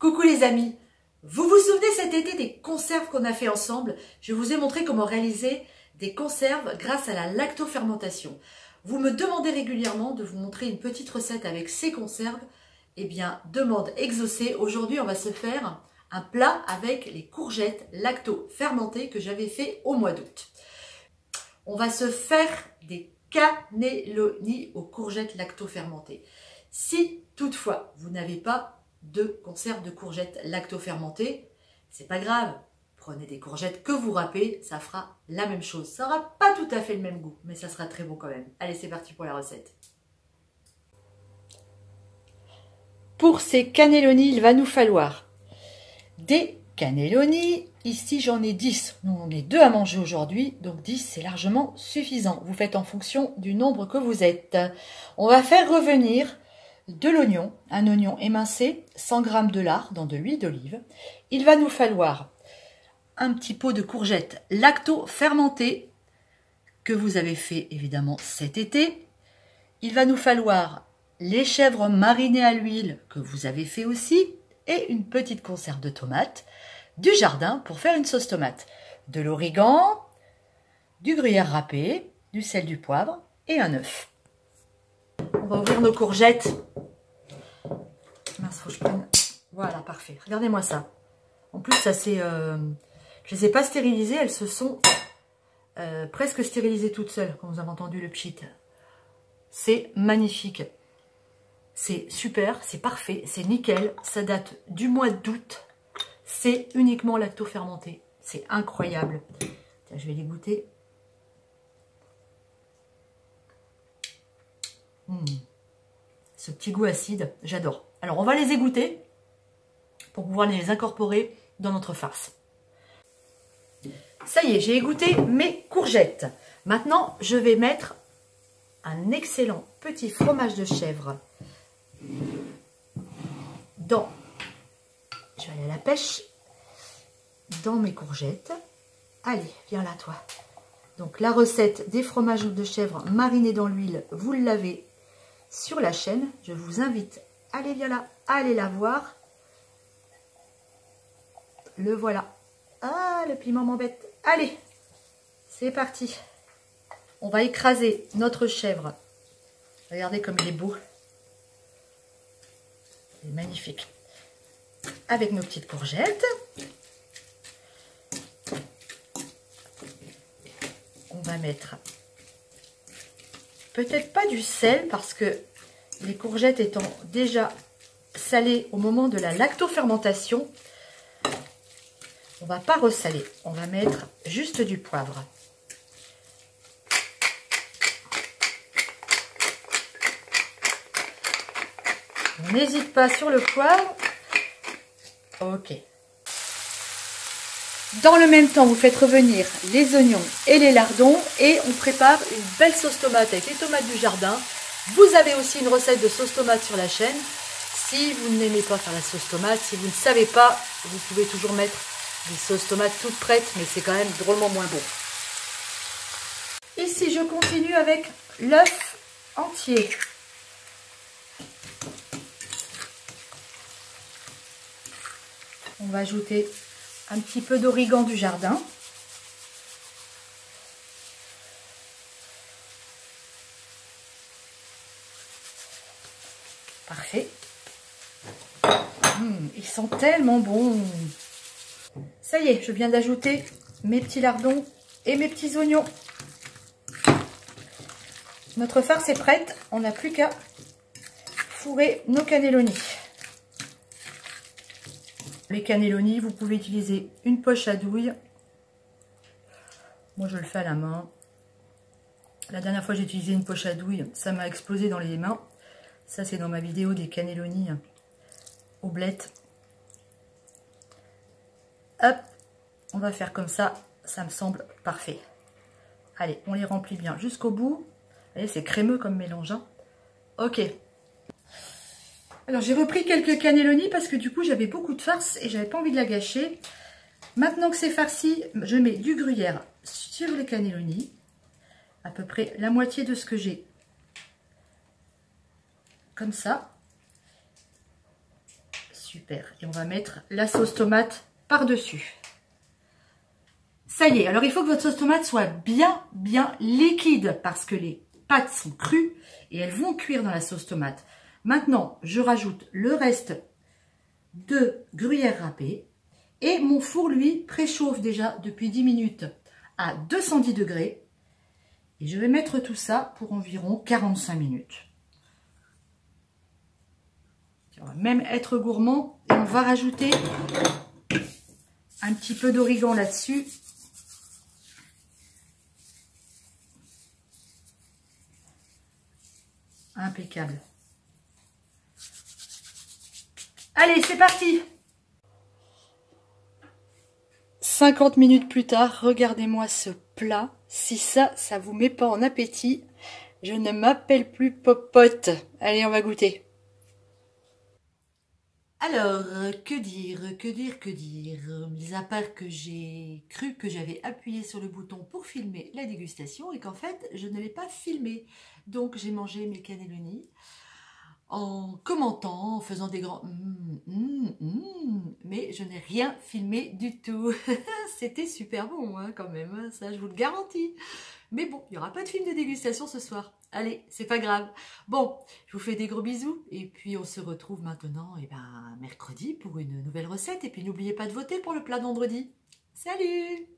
Coucou les amis, vous vous souvenez cet été des conserves qu'on a fait ensemble? Je vous ai montré comment réaliser des conserves grâce à la lactofermentation. Vous me demandez régulièrement de vous montrer une petite recette avec ces conserves. Eh bien, demande exaucée. Aujourd'hui, on va se faire un plat avec les courgettes lacto-fermentées que j'avais fait au mois d'août. On va se faire des cannelloni aux courgettes lacto-fermentées. Si toutefois, vous n'avez pas de conserve de courgettes lacto-fermentées, c'est pas grave. Prenez des courgettes que vous râpez, ça fera la même chose. Ça n'aura pas tout à fait le même goût, mais ça sera très bon quand même. Allez, c'est parti pour la recette. Pour ces cannelloni, il va nous falloir des cannelloni. Ici, j'en ai 10. Nous, on est 2 à manger aujourd'hui, donc 10, c'est largement suffisant. Vous faites en fonction du nombre que vous êtes. On va faire revenir de l'oignon, un oignon émincé, 100 g de lard dans de l'huile d'olive. Il va nous falloir un petit pot de courgettes lacto-fermentées que vous avez fait évidemment cet été. Il va nous falloir les chèvres marinées à l'huile que vous avez fait aussi et une petite conserve de tomates, du jardin pour faire une sauce tomate, de l'origan, du gruyère râpé, du sel, du poivre et un œuf. On va ouvrir nos courgettes. Mince, faut que je prenne. Voilà, parfait. Regardez-moi ça. En plus, ça c'est... je les ai pas stérilisées, elles se sont presque stérilisées toutes seules, quand vous avez entendu le pchit. C'est magnifique. C'est super, c'est parfait, c'est nickel. Ça date du mois d'août. C'est uniquement lacto-fermenté. C'est incroyable. Tiens, je vais les goûter. Ce petit goût acide, j'adore. Alors, on va les égoutter pour pouvoir les incorporer dans notre farce. Ça y est, j'ai égoutté mes courgettes. Maintenant, je vais mettre un excellent petit fromage de chèvre dans... Je vais aller à la pêche dans mes courgettes. Allez, viens là, toi. Donc, la recette des fromages de chèvre marinés dans l'huile, vous l'avez sur la chaîne. Je vous invite, allez, viens là, allez la voir. Le voilà. Ah, le piment m'embête. Allez, c'est parti. On va écraser notre chèvre. Regardez comme il est beau. Il est magnifique. Avec nos petites courgettes. On va mettre peut-être pas du sel parce que les courgettes étant déjà salées au moment de la lactofermentation, on va pas ressaler. On va mettre juste du poivre. On n'hésite pas sur le poivre. Ok. Dans le même temps, vous faites revenir les oignons et les lardons et on prépare une belle sauce tomate avec les tomates du jardin. Vous avez aussi une recette de sauce tomate sur la chaîne. Si vous n'aimez pas faire la sauce tomate, si vous ne savez pas, vous pouvez toujours mettre des sauces tomates toutes prêtes, mais c'est quand même drôlement moins bon. Ici, je continue avec l'œuf entier. On va ajouter un petit peu d'origan du jardin. Parfait. Ils sont tellement bons. Ça y est, je viens d'ajouter mes petits lardons et mes petits oignons. Notre farce est prête. On n'a plus qu'à fourrer nos cannelloni. Les cannelloni, vous pouvez utiliser une poche à douille. Moi, je le fais à la main. La dernière fois, j'ai utilisé une poche à douille. Ça m'a explosé dans les mains. Ça, c'est dans ma vidéo des cannelloni aux blettes. Hop, on va faire comme ça. Ça me semble parfait. Allez, on les remplit bien jusqu'au bout. Allez, c'est crémeux comme mélange. Hein. Ok. Alors, j'ai repris quelques cannelloni parce que du coup, j'avais beaucoup de farce et j'avais pas envie de la gâcher. Maintenant que c'est farci, je mets du gruyère sur les cannelloni. À peu près la moitié de ce que j'ai. Comme ça. Super. Et on va mettre la sauce tomate par-dessus. Ça y est. Alors, il faut que votre sauce tomate soit bien liquide parce que les pâtes sont crues et elles vont cuire dans la sauce tomate. Maintenant, je rajoute le reste de gruyère râpée et mon four, lui, préchauffe déjà depuis 10 minutes à 210 degrés. Et je vais mettre tout ça pour environ 45 minutes. On va même être gourmand et on va rajouter un petit peu d'origan là-dessus. Impeccable. Allez, c'est parti! 50 minutes plus tard, regardez-moi ce plat. Si ça vous met pas en appétit, je ne m'appelle plus Popote. Allez, on va goûter. Alors, que dire? Mis à part que j'ai cru que j'avais appuyé sur le bouton pour filmer la dégustation et qu'en fait, je ne l'ai pas filmé. Donc, j'ai mangé mes cannelloni en commentant, en faisant des grands mais je n'ai rien filmé du tout. C'était super bon hein, quand même, hein, ça je vous le garantis. Mais bon, il n'y aura pas de film de dégustation ce soir. Allez, c'est pas grave. Bon, je vous fais des gros bisous et puis on se retrouve maintenant mercredi pour une nouvelle recette. Et puis n'oubliez pas de voter pour le plat de vendredi. Salut!